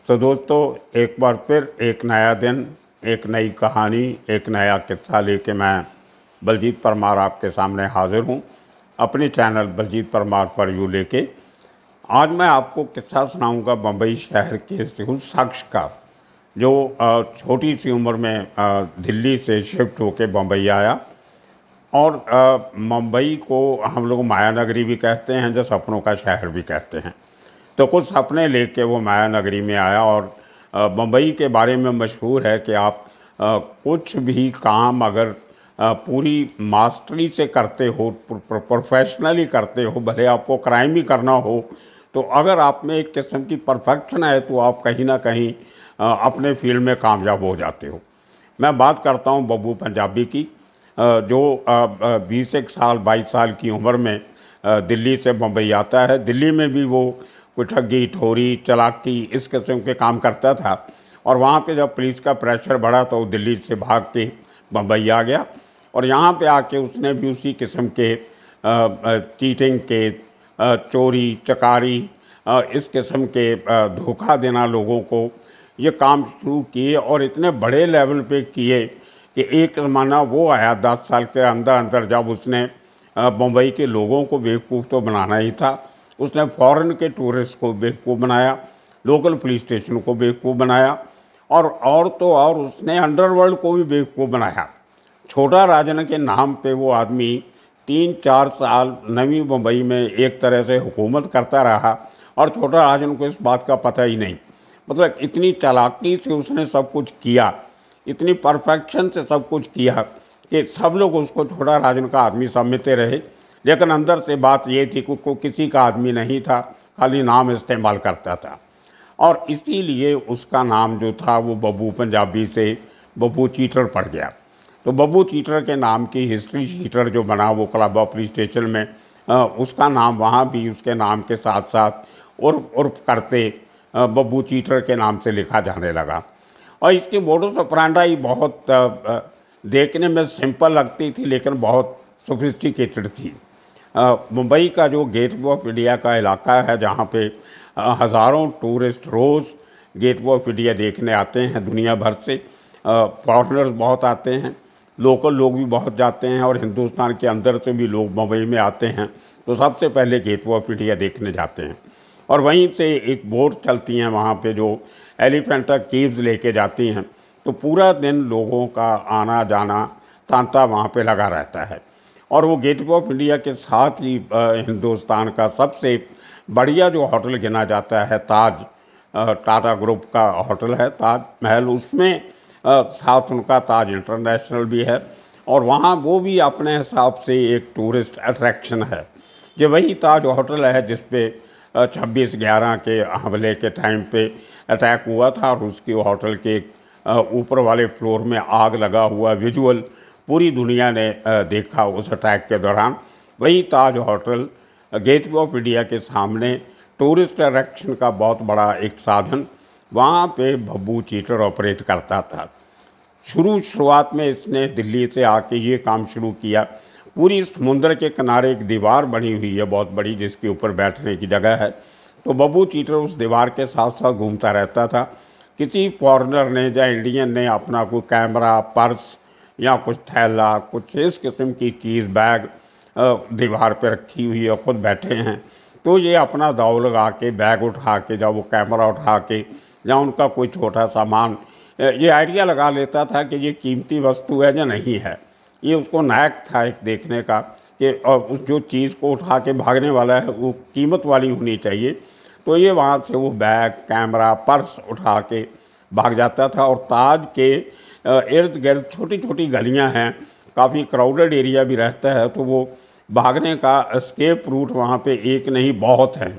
तो दोस्तों, एक बार फिर एक नया दिन, एक नई कहानी, एक नया किस्सा लेके मैं बलजीत परमार आपके सामने हाज़िर हूँ अपने चैनल बलजीत परमार पर यू लेके। आज मैं आपको किस्सा सुनाऊंगा बम्बई शहर के उस शख्स का जो छोटी सी उम्र में दिल्ली से शिफ्ट होके बम्बई आया। और मुंबई को हम लोग माया नगरी भी कहते हैं, जो सपनों का शहर भी कहते हैं। तो कुछ सपने लेके वो माया नगरी में आया। और मुंबई के बारे में मशहूर है कि आप कुछ भी काम अगर पूरी मास्टरी से करते हो, प्रोफेशनली करते हो, भले आपको क्राइम ही करना हो, तो अगर आप में एक किस्म की परफेक्शन है तो आप कहीं ना कहीं अपने फील्ड में कामयाब हो जाते हो। मैं बात करता हूँ बब्बू पंजाबी की, जो 20 साल 22 साल की उम्र में दिल्ली से मुंबई आता है। दिल्ली में भी वो कोई ठगी ठोरी चालाकी इस किस्म के काम करता था। और वहाँ पे जब पुलिस का प्रेशर बढ़ा तो दिल्ली से भाग के मुंबई आ गया। और यहाँ पे आके उसने भी उसी किस्म के चीटिंग के, चोरी चकारी, इस किस्म के धोखा देना लोगों को, ये काम शुरू किए। और इतने बड़े लेवल पे किए कि एक ज़माना वो आया 10 साल के अंदर अंदर, जब उसने मुंबई के लोगों को बेवकूफ़ तो बनाना ही था, उसने फॉरेन के टूरिस्ट को बेवकूफ़ बनाया, लोकल पुलिस स्टेशन को बेवकूफ़ बनाया, और तो और उसने अंडरवर्ल्ड को भी बेवकूफ़ बनाया। छोटा राजन के नाम पे वो आदमी 3-4 साल नवी मुंबई में एक तरह से हुकूमत करता रहा और छोटा राजन को इस बात का पता ही नहीं। मतलब इतनी चालाकी से उसने सब कुछ किया, इतनी परफेक्शन से सब कुछ किया कि सब लोग उसको छोटा राजन का आदमी समझते रहे। लेकिन अंदर से बात ये थी कि को किसी का आदमी नहीं था, खाली नाम इस्तेमाल करता था। और इसीलिए उसका नाम जो था वो बब्बू पंजाबी से बब्बू चीटर पड़ गया। तो बब्बू चीटर के नाम की हिस्ट्री शीटर जो बना वो क्लब ऑफ पुलिस स्टेशन में, उसका नाम वहाँ भी उसके नाम के साथ साथ उर्फ करते बब्बू चीटर के नाम से लिखा जाने लगा। और इसकी मोडस ऑपरेंडी बहुत देखने में सिंपल लगती थी लेकिन बहुत सोफिस्टिकेटेड थी। मुंबई का जो गेटवे ऑफ इंडिया का इलाका है, जहाँ पे हज़ारों टूरिस्ट रोज़ गेटवे ऑफ इंडिया देखने आते हैं दुनिया भर से, फॉरेनर्स बहुत आते हैं, लोकल लोग भी बहुत जाते हैं, और हिंदुस्तान के अंदर से भी लोग मुंबई में आते हैं। तो सबसे पहले गेटवे ऑफ इंडिया देखने जाते हैं। और वहीं से एक बोट चलती हैं वहाँ पे जो एलिफेंटा केव्स लेके जाती हैं। तो पूरा दिन लोगों का आना जाना तांता वहाँ पे लगा रहता है। और वो गेटवे ऑफ इंडिया के साथ ही हिंदुस्तान का सबसे बढ़िया जो होटल गिना जाता है ताज, टाटा ग्रुप का होटल है ताज महल, उसमें साथ उनका ताज इंटरनेशनल भी है। और वहाँ वो भी अपने हिसाब से एक टूरिस्ट अट्रैक्शन है। जो वही ताज होटल है जिस पे 26/11 के हमले के टाइम पे अटैक हुआ था, और उसकी होटल के ऊपर वाले फ्लोर में आग लगा हुआ विजुअल पूरी दुनिया ने देखा उस अटैक के दौरान। वही ताज होटल गेटवे ऑफ इंडिया के सामने टूरिस्ट अट्रैक्शन का बहुत बड़ा एक साधन, वहाँ पे बब्बू चीटर ऑपरेट करता था। शुरुआत में इसने दिल्ली से आके ये काम शुरू किया। पूरी समुद्र के किनारे एक दीवार बनी हुई है बहुत बड़ी, जिसके ऊपर बैठने की जगह है। तो बब्बू चीटर उस दीवार के साथ साथ घूमता रहता था। किसी फॉरेनर ने या इंडियन ने अपना कोई कैमरा, पर्स या कुछ थैला, कुछ इस किस्म की चीज़, बैग दीवार पर रखी हुई है, खुद बैठे हैं, तो ये अपना दाव लगा के बैग उठा के, जब वो कैमरा उठा के, या उनका कोई छोटा सामान, ये आइडिया लगा लेता था कि ये कीमती वस्तु है या नहीं है। ये उसको नायक था एक देखने का कि उस जो चीज़ को उठा के भागने वाला है वो कीमत वाली होनी चाहिए। तो ये वहाँ से वो बैग, कैमरा, पर्स उठा के भाग जाता था। और ताज के इर्द गिर्द छोटी छोटी गलियाँ हैं, काफ़ी क्राउडेड एरिया भी रहता है, तो वो भागने का एस्केप रूट वहाँ पे एक नहीं बहुत हैं।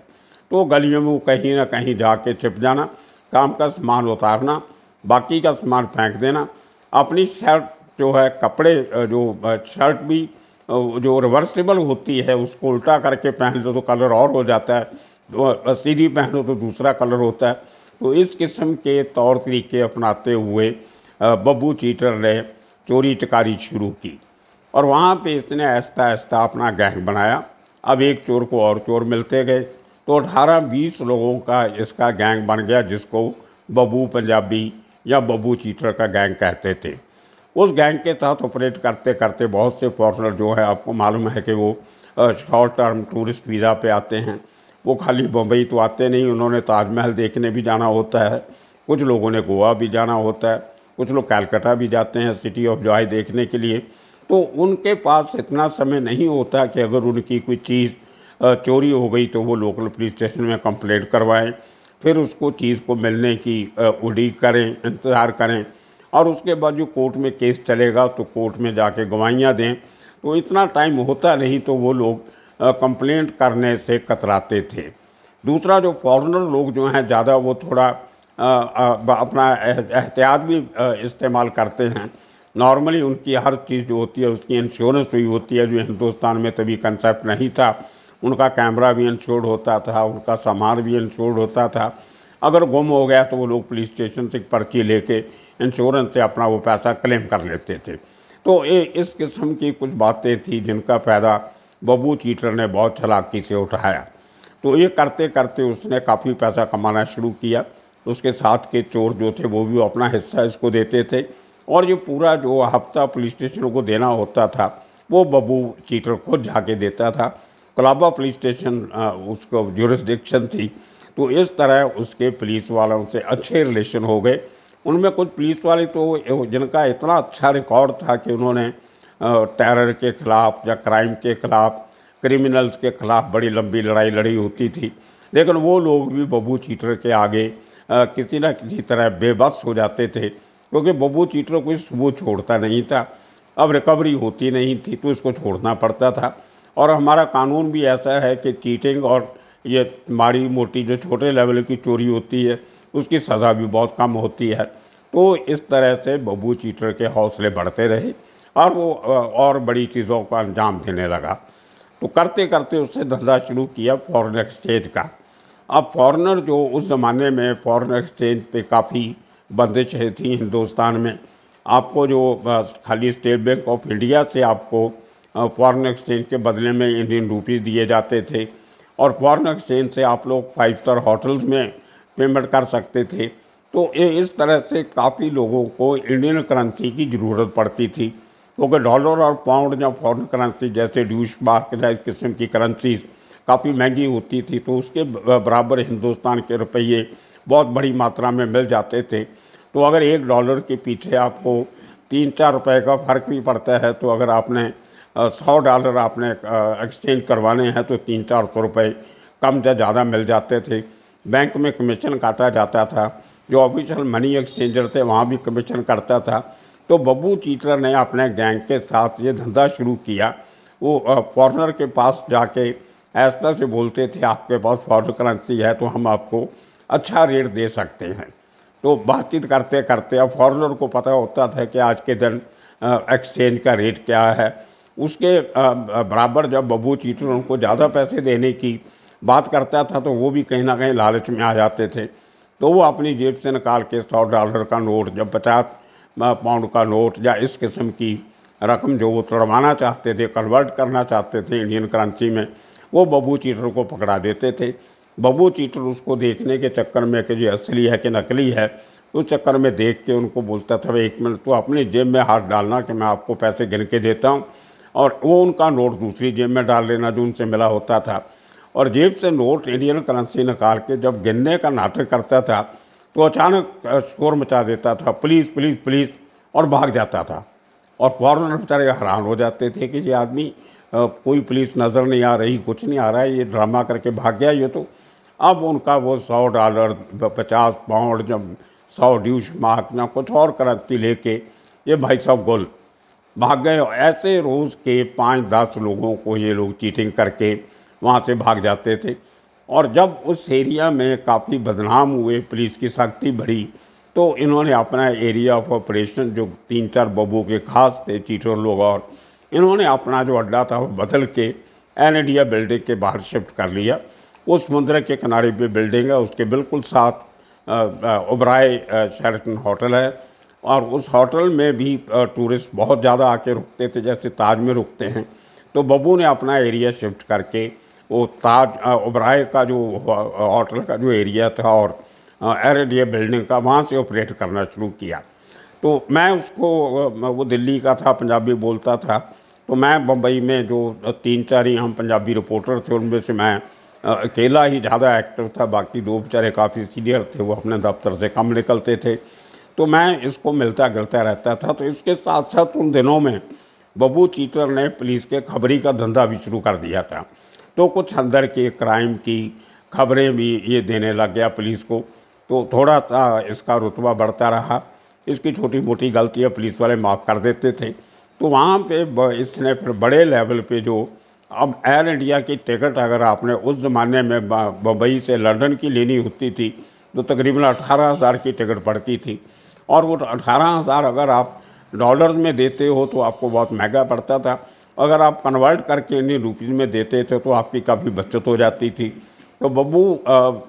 तो गलियों में कहीं ना कहीं जाके छिप जाना, काम का सामान उतारना, बाकी का सामान फेंक देना, अपनी शर्ट जो है, कपड़े जो शर्ट भी जो रिवर्सिबल होती है उसको उल्टा करके पहन लो तो कलर और हो जाता है, तो सीधी पहनो तो दूसरा कलर होता है। तो इस किस्म के तौर तरीके अपनाते हुए बब्बू चीटर ने चोरी चकारी शुरू की। और वहाँ पे इसने आहिस्ता आहिस्ता अपना गैंग बनाया। अब एक चोर को और चोर मिलते गए, तो 18-20 लोगों का इसका गैंग बन गया, जिसको बब्बू पंजाबी या बब्बू चीटर का गैंग कहते थे। उस गैंग के साथ ऑपरेट करते करते बहुत से फॉरेनर जो है, आपको मालूम है कि वो शॉर्ट टर्म टूरिस्ट वीज़ा पे आते हैं। वो खाली बम्बई तो आते नहीं, उन्होंने ताजमहल देखने भी जाना होता है, कुछ लोगों ने गोवा भी जाना होता है, कुछ लोग कलकत्ता भी जाते हैं सिटी ऑफ जॉय देखने के लिए। तो उनके पास इतना समय नहीं होता कि अगर उनकी कोई चीज़ चोरी हो गई तो वो लोकल पुलिस स्टेशन में कंप्लेंट करवाएं, फिर उसको चीज़ को मिलने की उड़ीक करें, इंतज़ार करें, और उसके बाद जो कोर्ट में केस चलेगा तो कोर्ट में जाके गवाहियाँ दें। तो इतना टाइम होता नहीं, तो वो लोग कंप्लेंट करने से कतराते थे। दूसरा, जो फॉरेनर लोग जो हैं ज़्यादा, वो थोड़ा अपना एहतियात भी इस्तेमाल करते हैं। नॉर्मली उनकी हर चीज़ जो होती है उसकी इंश्योरेंस हुई होती है, जो हिंदुस्तान में तभी कंसेप्ट नहीं था। उनका कैमरा भी इंश्योर्ड होता था, उनका सामान भी इंश्योर्ड होता था। अगर गुम हो गया तो वो लोग पुलिस स्टेशन से पर्ची लेके इंश्योरेंस से अपना वो पैसा क्लेम कर लेते थे। तो इस किस्म की कुछ बातें थी जिनका फ़ायदा बब्बू चीटर ने बहुत चालाकी से उठाया। तो ये करते करते उसने काफ़ी पैसा कमाना शुरू किया। उसके साथ के चोर जो थे वो भी अपना हिस्सा इसको देते थे, और ये पूरा जो हफ्ता पुलिस स्टेशन को देना होता था वो बब्बू चीटर खुद जाके देता था। कोलाबा पुलिस स्टेशन उसको ज्यूरिसडिक्शन थी। तो इस तरह उसके पुलिस वालों से अच्छे रिलेशन हो गए। उनमें कुछ पुलिस वाले तो जिनका इतना अच्छा रिकॉर्ड था कि उन्होंने टेरर के ख़िलाफ़ या क्राइम के ख़िलाफ़, क्रिमिनल्स के ख़िलाफ़ बड़ी लंबी लड़ाई लड़ी होती थी, लेकिन वो लोग भी बब्बू चीटर के आगे किसी न किसी तरह बेबस हो जाते थे, क्योंकि बब्बू चीटर कोई सबूत छोड़ता नहीं था। अब रिकवरी होती नहीं थी तो इसको छोड़ना पड़ता था। और हमारा कानून भी ऐसा है कि चीटिंग और ये माड़ी मोटी जो छोटे लेवल की चोरी होती है उसकी सज़ा भी बहुत कम होती है। तो इस तरह से बब्बू चीटर के हौसले बढ़ते रहे और वो और बड़ी चीज़ों का अंजाम देने लगा। तो करते करते उससे धंधा शुरू किया फॉरेन एक्सचेंज का। अब फॉरेनर जो उस ज़माने में फॉरेन एक्सचेंज पे काफ़ी बंदिशें थी हिंदुस्तान में। आपको जो खाली स्टेट बैंक ऑफ इंडिया से आपको फॉरेन एक्सचेंज के बदले में इंडियन रुपीज़ दिए जाते थे, और फॉरेन एक्सचेंज से आप लोग 5 स्टार होटल्स में पेमेंट कर सकते थे। तो इस तरह से काफ़ी लोगों को इंडियन करेंसी की ज़रूरत पड़ती थी, क्योंकि डॉलर और पाउंड या फॉरेन करेंसी जैसे ड्यूश मार्क या इस किस्म की करेंसीज काफ़ी महंगी होती थी, तो उसके बराबर हिंदुस्तान के रुपये बहुत बड़ी मात्रा में मिल जाते थे। तो अगर $1 के पीछे आपको 3-4 रुपये का फ़र्क भी पड़ता है, तो अगर आपने $100 आपने एक्सचेंज करवाने हैं तो 300-400 रुपये कम या ज़्यादा मिल जाते थे। बैंक में कमीशन काटा जाता था, जो ऑफिशियल मनी एक्सचेंजर थे वहाँ भी कमीशन कटता था। तो बब्बू चीटर ने अपने गैंग के साथ ये धंधा शुरू किया। वो फॉरेनर के पास जाके ऐसा से बोलते थे, आपके पास फॉरेन करेंसी है तो हम आपको अच्छा रेट दे सकते हैं। तो बातचीत करते करते अब फॉरेनर को पता होता था कि आज के दिन एक्सचेंज का रेट क्या है। उसके बराबर जब बब्बू चीटर उनको ज़्यादा पैसे देने की बात करता था तो वो भी कहीं ना कहीं लालच में आ जाते थे। तो वो अपनी जेब से निकाल के $100 का नोट, जब 50 पाउंड का नोट या इस किस्म की रकम जो वो तोड़वाना चाहते थे, कन्वर्ट करना चाहते थे इंडियन करेंसी में, वो बब्बू चीटर को पकड़ा देते थे। बब्बू चीटर उसको देखने के चक्कर में कि ये असली है कि नकली है, उस चक्कर में देख के उनको बोलता था, भाई 1 मिनट तो अपनी जेब में हाथ डालना कि मैं आपको पैसे गिन के देता हूँ, और वो उनका नोट दूसरी जेब में डाल लेना जो उनसे मिला होता था। और जेब से नोट इंडियन करेंसी निकाल के जब गिनने का नाटक करता था तो अचानक शोर मचा देता था, पुलिस पुलिस पुलिस, और भाग जाता था। और फॉरेनर बेचारे हैरान हो जाते थे कि ये आदमी कोई पुलिस नज़र नहीं आ रही, कुछ नहीं आ रहा है, ये ड्रामा करके भाग गया ये तो। अब उनका वो $100, 50 पाउंड, जब 100 ड्यूश मार्क या कुछ और करेंसी लेके ये भाई साहब गुल भाग गए। ऐसे रोज़ के 5-10 लोगों को ये लोग चीटिंग करके वहाँ से भाग जाते थे। और जब उस एरिया में काफ़ी बदनाम हुए, पुलिस की सख्ती बढ़ी, तो इन्होंने अपना एरिया ऑफ ऑपरेशन, जो 3-4 बब्बू के खास थे चीटर लोग, और इन्होंने अपना जो अड्डा था वो बदल के एन इंडिया बिल्डिंग के बाहर शिफ्ट कर लिया। उस समुद्र के किनारे पे बिल्डिंग है, उसके बिल्कुल साथ ओबराय शेरटन होटल है, और उस होटल में भी टूरिस्ट बहुत ज़्यादा आके रुकते थे, जैसे ताज में रुकते हैं। तो बब्बू ने अपना एरिया शिफ्ट करके वो ताज ओबराय का जो होटल का जो एरिया था और एयर इंडिया बिल्डिंग का, वहाँ से ऑपरेट करना शुरू किया। तो मैं उसको, वो दिल्ली का था, पंजाबी बोलता था, तो मैं बम्बई में जो 3-4 ही हम पंजाबी रिपोर्टर थे, उनमें से मैं अकेला ही ज़्यादा एक्टिव था, बाकी 2 बेचारे काफ़ी सीनियर थे, वो अपने दफ्तर से कम निकलते थे। तो मैं इसको मिलता गिलता रहता था। तो इसके साथ साथ उन दिनों में बब्बू चीटर ने पुलिस के खबरी का धंधा भी शुरू कर दिया था। तो कुछ अंदर के क्राइम की खबरें भी ये देने लग गया पुलिस को। तो थोड़ा सा इसका रुतबा बढ़ता रहा। इसकी छोटी मोटी गलतियाँ पुलिस वाले माफ़ कर देते थे। तो वहाँ पे इसने फिर बड़े लेवल पे जो, अब एयर इंडिया की टिकट अगर आपने उस ज़माने में बम्बई से लंदन की लेनी होती थी तो तकरीबन 18,000 की टिकट पड़ती थी। और वो 18,000 अगर आप डॉलर्स में देते हो तो आपको बहुत महंगा पड़ता था। अगर आप कन्वर्ट करके इंडियन रुपीज़ में देते थे तो आपकी काफ़ी बचत हो जाती थी। तो बब्बू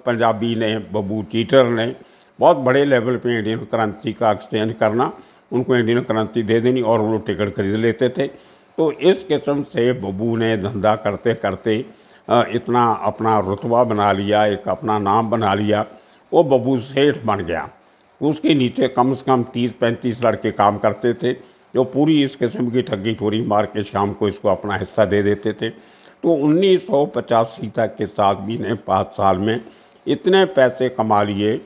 पंजाबी ने, बब्बू चीटर ने बहुत बड़े लेवल पे इंडियन करेंसी का एक्सचेंज करना, उनको इंडियन करेंसी दे देनी और वो टिकट खरीद लेते थे। तो इस किस्म से बब्बू ने धंधा करते करते इतना अपना रुतबा बना लिया, एक अपना नाम बना लिया। वो बब्बू सेठ बन गया। उसके नीचे कम से कम 30-35 लड़के काम करते थे जो पूरी इस किस्म की ठगी ठोरी मार के शाम को इसको अपना हिस्सा दे देते थे। तो 1985 तक के सादमी ने 5 साल में इतने पैसे कमा लिए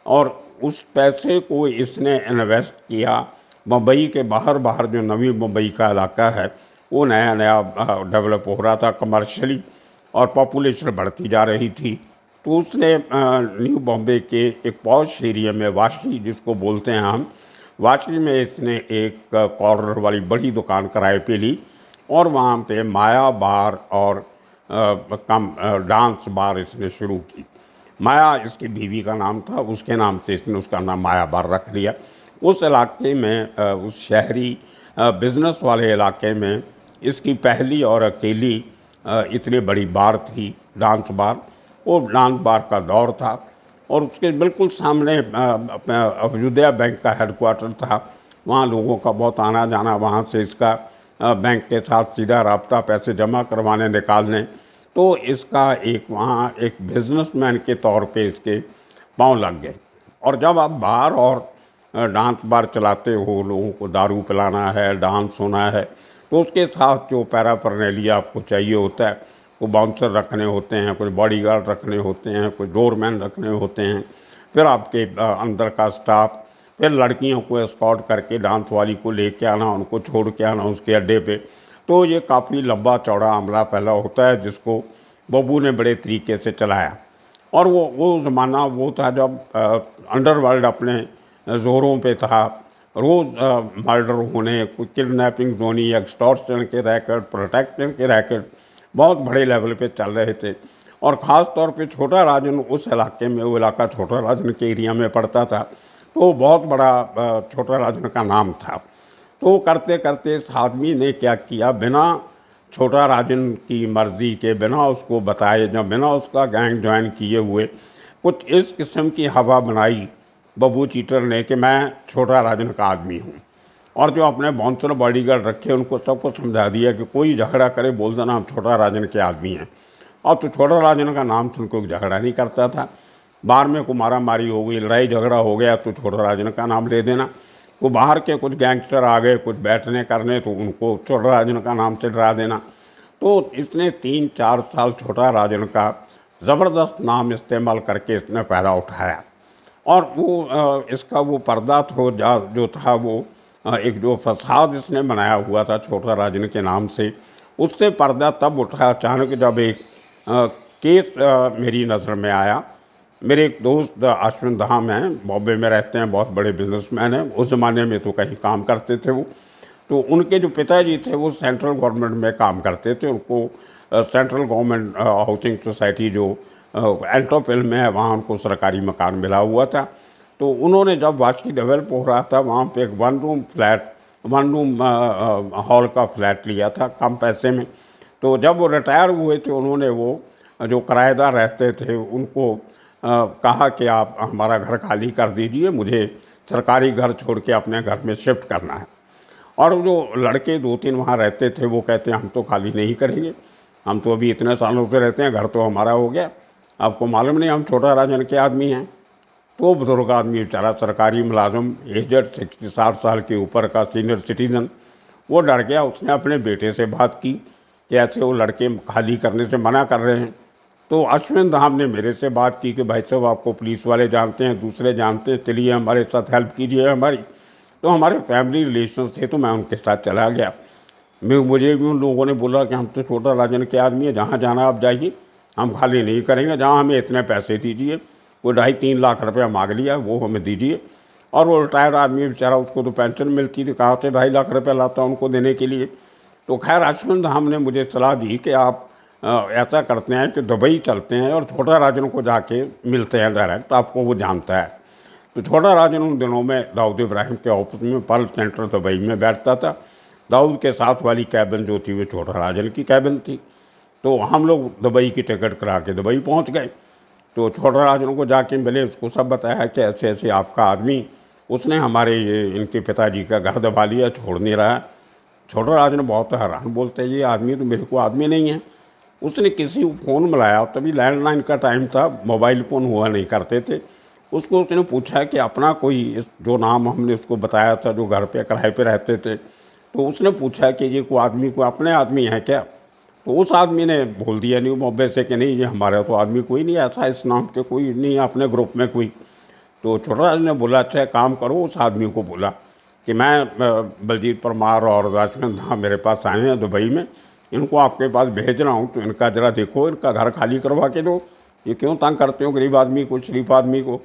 और उस पैसे को इसने इन्वेस्ट किया। मुंबई के बाहर जो नवी मुंबई का इलाका है वो नया नया डेवलप हो रहा था कमर्शियली, और पॉपुलेशन बढ़ती जा रही थी। तो उसने न्यू बॉम्बे के एक पॉश एरिया में, वाशी जिसको बोलते हैं हम, वाशी में इसने एक कॉर्नर वाली बड़ी दुकान किराए पे ली और वहाँ पे माया बार और डांस बार इसने शुरू की। माया इसकी बीवी का नाम था, उसके नाम से इसने उसका नाम माया बार रख लिया। उस इलाके में, उस शहरी बिज़नेस वाले इलाके में इसकी पहली और अकेली इतनी बड़ी बार थी, डांस बार। वो डांस बार का दौर था और उसके बिल्कुल सामने अयोध्या बैंक का हेडक्वार्टर था। वहाँ लोगों का बहुत आना जाना, वहाँ से इसका बैंक के साथ सीधा राब्ता, पैसे जमा करवाने निकालने। तो इसका एक वहाँ एक बिजनेसमैन के तौर पे इसके पाँव लग गए। और जब आप बार और डांस बार चलाते हो, लोगों को दारू पिलाना है, डांस होना है, तो उसके साथ जो पैराफर्नेलिया आपको चाहिए होता है, कोई बाउंसर रखने होते हैं, कुछ बॉडीगार्ड रखने होते हैं, कुछ डोरमैन रखने होते हैं, फिर आपके अंदर का स्टाफ, फिर लड़कियों को एस्कॉर्ट करके डांस वाली को लेके आना, उनको छोड़ के आना उसके अड्डे पे। तो ये काफ़ी लंबा चौड़ा अमला पहला होता है जिसको बब्बू ने बड़े तरीके से चलाया। और वो ज़माना वो था जब अंडरवर्ल्ड अपने ज़ोरों पे था। रोज़ मर्डर होने, कोई किडनैपिंग होनी, एक्सटॉर्शन के रैकेट, प्रोटेक्शन के रैकेट बहुत बड़े लेवल पे चल रहे थे। और ख़ास तौर पे छोटा राजन उस इलाके में, वो इलाका छोटा राजन के एरिया में पड़ता था, तो बहुत बड़ा छोटा राजन का नाम था। तो करते करते इस आदमी ने क्या किया, बिना छोटा राजन की मर्ज़ी के, बिना उसको बताए, जब बिना उसका गैंग ज्वाइन किए हुए कुछ इस किस्म की हवा बनाई बब्बू चीटर ने कि मैं छोटा राजन का आदमी हूँ। और जो अपने बाउंसर बॉडीगार्ड रखे उनको सबको समझा दिया कि कोई झगड़ा करे बोल देना हम छोटा राजन के आदमी हैं। और तो छोटा राजन का नाम सुन कोई झगड़ा नहीं करता था। बाहर में को मारा मारी हो गई, लड़ाई झगड़ा हो गया तो छोटा राजन का नाम ले देना। वो बाहर के कुछ गैंगस्टर आ गए कुछ बैठने करने तो उनको छोटा राजन का नाम से डरा देना। तो इसने 3-4 साल छोटा राजन का ज़बरदस्त नाम इस्तेमाल करके इसने फ़ायदा उठाया। और वो इसका वो पर्दा जो था वो एक जो फसाद इसने बनाया हुआ था छोटा राजन के नाम से, उससे पर्दा तब उठा अचानक जब एक केस मेरी नज़र में आया। मेरे एक दोस्त अश्विन धाम हैं, बॉम्बे में रहते हैं, बहुत बड़े बिजनेसमैन हैं, उस ज़माने में तो कहीं काम करते थे वो। तो उनके जो पिताजी थे वो सेंट्रल गवर्नमेंट में काम करते थे। उनको सेंट्रल गवर्नमेंट हाउसिंग सोसाइटी जो एल्टोपिल में है वहाँ उनको सरकारी मकान मिला हुआ था। तो उन्होंने जब वाशी डेवलप हो रहा था वहाँ पे एक वन रूम हॉल का फ्लैट लिया था कम पैसे में। तो जब वो रिटायर हुए थे उन्होंने वो जो किराएदार रहते थे उनको कहा कि आप हमारा घर खाली कर दीजिए, मुझे सरकारी घर छोड़ के अपने घर में शिफ्ट करना है। और जो लड़के 2-3 वहाँ रहते थे वो कहते हैं हम तो खाली नहीं करेंगे, हम तो अभी इतने सालों से रहते हैं, घर तो हमारा हो गया, आपको मालूम नहीं हम छोटा राजन के आदमी हैं। तो बुजुर्ग आदमी बेचारा सरकारी मुलाजम एजड 60 साल के ऊपर का सीनियर सिटीज़न, वो डर गया। उसने अपने बेटे से बात की कि ऐसे वो लड़के खाली करने से मना कर रहे हैं। तो अश्विन धाम ने मेरे से बात की कि भाई साहब आपको पुलिस वाले जानते हैं, दूसरे जानते हैं, चलिए हमारे साथ हेल्प कीजिए हमारी। तो हमारे फैमिली रिलेशन थे तो मैं उनके साथ चला गया। मुझे भी उन लोगों ने बोला कि हम तो छोटा राजन के आदमी है, जहाँ जाना आप जाइए, हम खाली नहीं करेंगे, जहाँ हमें इतने पैसे दीजिए। वो 2.5-3 लाख रुपया मांग लिया, वो हमें दीजिए। और वो रिटायर्ड आदमी बेचारा, उसको तो पेंशन मिलती थी, कहाँ से 2.5 लाख रुपया लाता उनको देने के लिए। तो खैर अश्विन धाम ने मुझे सलाह दी कि आप ऐसा करते हैं कि दुबई चलते हैं और छोटा राजन को जाके मिलते हैं डायरेक्ट, आपको वो जानता है। तो छोटा राजन उन दिनों में दाऊद इब्राहिम के ऑफिस में पर्ल सेंटर दुबई में बैठता था। दाऊद के साथ वाली कैबिन जो थी वो छोटा राजन की कैबिन थी। तो हम लोग दुबई की टिकट करा के दुबई पहुंच गए। तो छोटा राजन को जाके मिले, उसको सब बताया कि ऐसे ऐसे आपका आदमी, उसने हमारे ये इनके पिताजी का घर दबा लिया, छोड़ नहीं रहा है। छोटा राजन बहुत हैरान, बोलते हैं ये आदमी तो मेरे को आदमी नहीं है। उसने किसी को फ़ोन मिलाया, तभी लैंडलाइन का टाइम था, मोबाइल फ़ोन हुआ नहीं करते थे। उसने पूछा कि अपना कोई जो नाम हमने उसको बताया था, जो घर पे किराए पे रहते थे, तो उसने पूछा कि ये कोई आदमी कोई अपने आदमी है क्या। तो उस आदमी ने बोल दिया न्यू बॉम्बे से कि नहीं, ये हमारा तो आदमी कोई नहीं ऐसा, इस नाम के कोई नहीं है अपने ग्रुप में कोई। तो छोटा राजन ने बोला अच्छा काम करो, उस आदमी को बोला कि मैं बलजीत परमार और अश्विन धाम मेरे पास आए हैं दुबई में, इनको आपके पास भेज रहा हूँ, तो इनका ज़रा देखो, इनका घर खाली करवा के दो, ये क्यों तंग करते हो गरीब आदमी को, शरीफ आदमी को।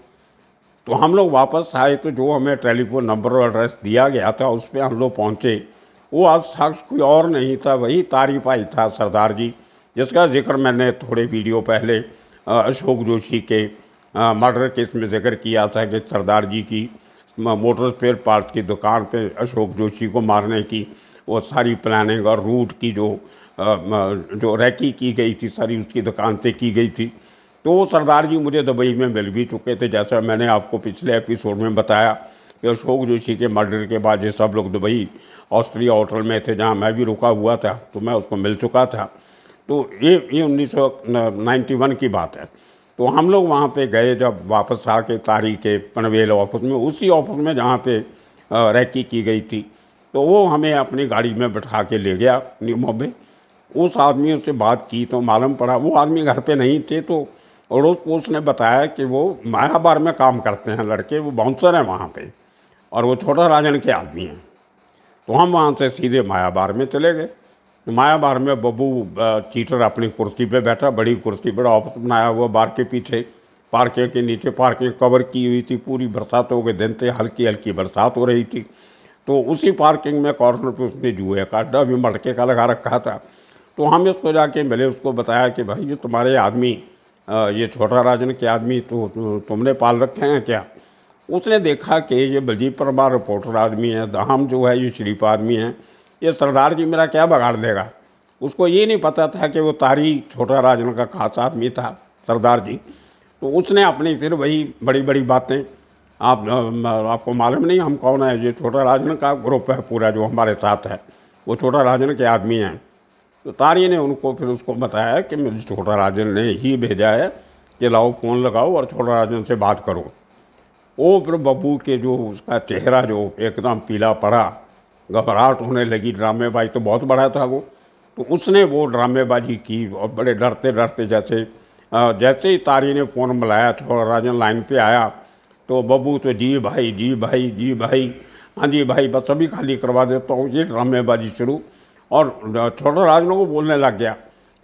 तो हम लोग वापस आए, तो जो हमें टेलीफोन नंबर और एड्रेस दिया गया था उस पर हम लोग पहुँचे। वो आज शख्स कोई और नहीं था, वही तारीफ भाई था, सरदार जी, जिसका जिक्र मैंने थोड़े वीडियो पहले अशोक जोशी के मर्डर केस में जिक्र किया था कि सरदार जी की मोटर स्पेयर पार्ट्स की दुकान पे अशोक जोशी को मारने की वो सारी प्लानिंग और रूट की जो रैकी की गई थी सारी उसकी दुकान से की गई थी। तो वो सरदार जी मुझे दुबई में मिल भी चुके थे, जैसा मैंने आपको पिछले एपिसोड में बताया कि अशोक जोशी के मर्डर के बाद ये सब लोग दुबई ऑस्ट्रिया होटल में थे जहाँ मैं भी रुका हुआ था, तो मैं उसको मिल चुका था। तो ये 1991 की बात है। तो हम लोग वहाँ पे गए, जब वापस आके तारी के पनवेल ऑफिस में, उसी ऑफिस में जहाँ पे रैकी की गई थी, तो वो हमें अपनी गाड़ी में बैठा के ले गया न्यू बॉम्बे। उस आदमी से बात की तो मालूम पड़ा वो आदमी घर पे नहीं थे। तो अड़ोस पड़ोस ने बताया कि वो मायाबार में काम करते हैं लड़के, वो बाउंसर हैं वहाँ पे, और वो छोटा राजन के आदमी हैं। तो हम वहाँ से सीधे मायाबार में चले गए। तो मायाबार में बब्बू चीटर अपनी कुर्सी पे बैठा, बड़ी कुर्सी, बड़ा ऑफिस बनाया हुआ बार के पीछे, पार्किंग के नीचे पार्किंग कवर की हुई थी, पूरी बरसातों के दिन थे, हल्की हल्की बरसात हो रही थी। तो उसी पार्किंग में कॉर्नर पे उसने जुए का अड्डा भी मटके का लगा रखा था। तो हम इसको जाके मिले, उसको बताया कि भाई ये तुम्हारे आदमी, ये छोटा राजन के आदमी तो तुमने पाल रखे हैं क्या। उसने देखा कि ये बलजीत परमार रिपोर्टर आदमी है, दाम जो है ये शरीफ आदमी है, ये सरदार जी मेरा क्या बिगाड़ देगा। उसको ये नहीं पता था कि वो तारी छोटा राजन का खास आदमी था सरदार जी। तो उसने अपनी फिर वही बड़ी बड़ी बातें, आपको मालूम नहीं हम कौन है, ये छोटा राजन का ग्रुप है पूरा जो हमारे साथ है, वो छोटा राजन के आदमी हैं। तो तारी ने उनको फिर उसको बताया कि मुझे छोटा राजन ने ही भेजा है कि लाओ फ़ोन लगाओ और छोटा राजन से बात करो। वो फिर बब्बू के जो उसका चेहरा जो एकदम पीला पड़ा, घबराहट होने लगी, ड्रामेबाजी तो बहुत बड़ा था वो। तो उसने वो ड्रामेबाजी की और बड़े डरते डरते जैसे ही तारी ने फ़ोन मिलाया, छोटा राजन लाइन पे आया, तो बब्बू तो जी भाई जी भाई जी भाई, हाँ जी भाई बस अभी खाली करवा देता हूँ, ये ड्रामेबाजी शुरू। और छोटा राजन को बोलने लग गया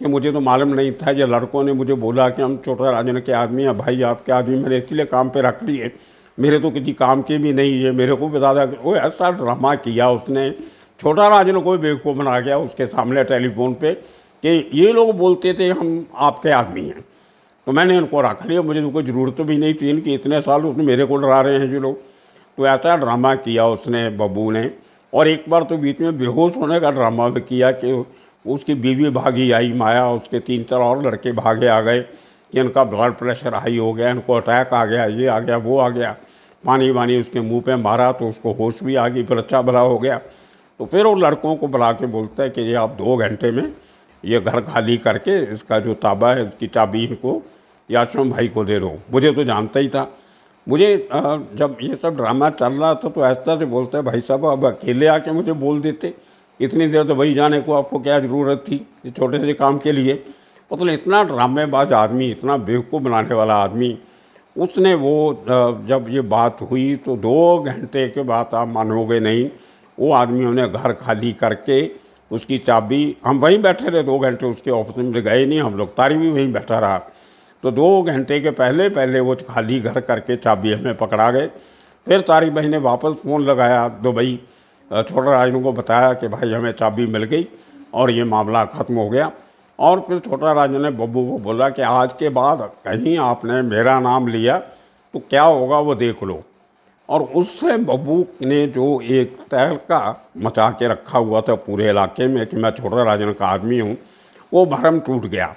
कि मुझे तो मालूम नहीं था, ये लड़कों ने मुझे बोला कि हम छोटा राजन के आदमी हैं, भाई आपके आदमी मैंने इसलिए काम पे रख लिए, मेरे तो किसी काम के भी नहीं है, मेरे को भी ज़्यादा। वो ऐसा ड्रामा किया उसने, छोटा राजन को बेवकूफ़ बना गया उसके सामने टेलीफोन पे कि ये लोग बोलते थे हम आपके आदमी हैं। तो मैंने उनको रख लिया, मुझे तो कोई ज़रूरत भी नहीं थी इनकी, इतने साल उसने मेरे को डरा रहे हैं जो लोग। तो ऐसा ड्रामा किया उसने बब्बू ने। और एक बार तो बीच में बेहोश होने का ड्रामा भी किया कि उसकी बीवी भागी आई माया, उसके 3-4 और लड़के भागे आ गए कि इनका ब्लड प्रेशर हाई हो गया, इनको अटैक आ गया, ये आ गया वो आ गया। पानी वानी उसके मुंह पे मारा तो उसको होश भी आ गई, फिर अच्छा भला हो गया। तो फिर वो लड़कों को बुला के बोलता है कि ये आप 2 घंटे में ये घर खाली करके इसका जो ताबा है इसकी चाबी इनको याशम भाई को दे दो। मुझे तो जानता ही था। मुझे जब ये सब ड्रामा चल रहा था तो ऐसा से बोलते भाई साहब अब अकेले आके मुझे बोल देते, इतनी देर तो वही जाने को आपको क्या ज़रूरत थी ये छोटे से काम के लिए। मतलब इतना ड्रामेबाज आदमी, इतना बेवकूफ़ बनाने वाला आदमी, उसने वो जब ये बात हुई तो 2 घंटे के बाद, आप मानोगे नहीं, वो आदमियों ने घर खाली करके उसकी चाबी, हम वहीं बैठे रहे 2 घंटे, उसके ऑफिस में गए नहीं हम लोग, तारी भी वहीं बैठा रहा। तो 2 घंटे के पहले पहले वो खाली घर करके चाबी हमें पकड़ा गए। फिर तारी भाई ने वापस फ़ोन लगाया दुबई, छोटा राजन को बताया कि भाई हमें चाबी मिल गई और ये मामला ख़त्म हो गया। और फिर छोटा राजन ने बब्बू को बोला कि आज के बाद कहीं आपने मेरा नाम लिया तो क्या होगा वो देख लो। और उससे बब्बू ने जो एक तहलका मचा के रखा हुआ था पूरे इलाके में कि मैं छोटा राजन का आदमी हूँ, वो भरम टूट गया।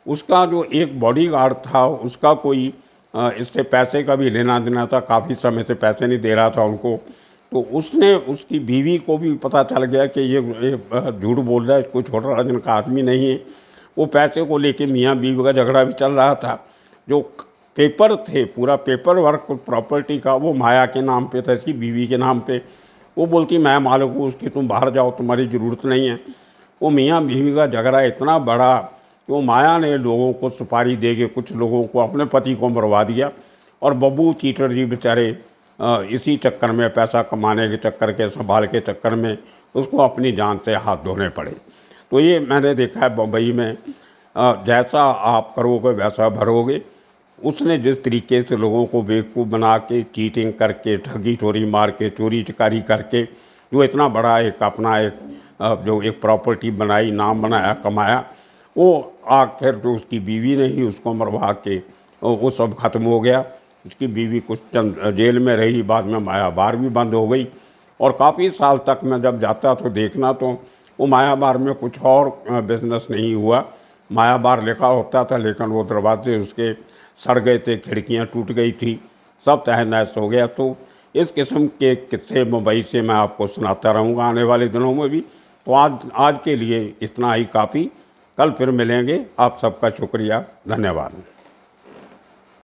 उसका जो एक बॉडीगार्ड था, उसका कोई इससे पैसे का भी लेना देना था, काफ़ी समय से पैसे नहीं दे रहा था उनको। तो उसने, उसकी बीवी को भी पता चल गया कि ये झूठ बोल रहा है, कोई छोटा राजन का आदमी नहीं है। वो पैसे को लेके मियाँ बीवी का झगड़ा भी चल रहा था। जो पेपर थे, पूरा पेपर वर्क प्रॉपर्टी का, वो माया के नाम पे था, इसकी बीवी के नाम पे। वो बोलती मैं मालिक हूँ उसकी, तुम बाहर जाओ, तुम्हारी ज़रूरत नहीं है। वो मियाँ बीवी का झगड़ा इतना बड़ा कि वो माया ने लोगों को सुपारी दे के कुछ लोगों को, अपने पति को मरवा दिया। और बब्बू चीटर जी बेचारे इसी चक्कर में, पैसा कमाने के चक्कर के, संभाल के चक्कर में उसको अपनी जान से हाथ धोने पड़े। तो ये मैंने देखा है बम्बई में, जैसा आप करोगे वैसा भरोगे। उसने जिस तरीके से लोगों को बेवकूफ़ बना के, चीटिंग करके, ठगी ठोरी मार के, चोरी चकारी करके, जो इतना बड़ा एक अपना एक जो एक प्रॉपर्टी बनाई, नाम बनाया, कमाया, वो आखिर जो उसकी बीवी ने ही उसको मरवा के वो सब ख़त्म हो गया। उसकी बीवी कुछ चंद जेल में रही, बाद में माया बार भी बंद हो गई। और काफ़ी साल तक मैं जब जाता तो देखना, तो वो माया बार में कुछ और बिजनेस नहीं हुआ। माया बार लिखा होता था लेकिन वो दरवाजे उसके सड़ गए थे, खिड़कियां टूट गई थी, सब तहस नहस हो गया। तो इस किस्म के किस्से मुंबई से मैं आपको सुनाता रहूँगा आने वाले दिनों में भी। तो आज के लिए इतना ही काफ़ी। कल फिर मिलेंगे। आप सबका शुक्रिया, धन्यवाद।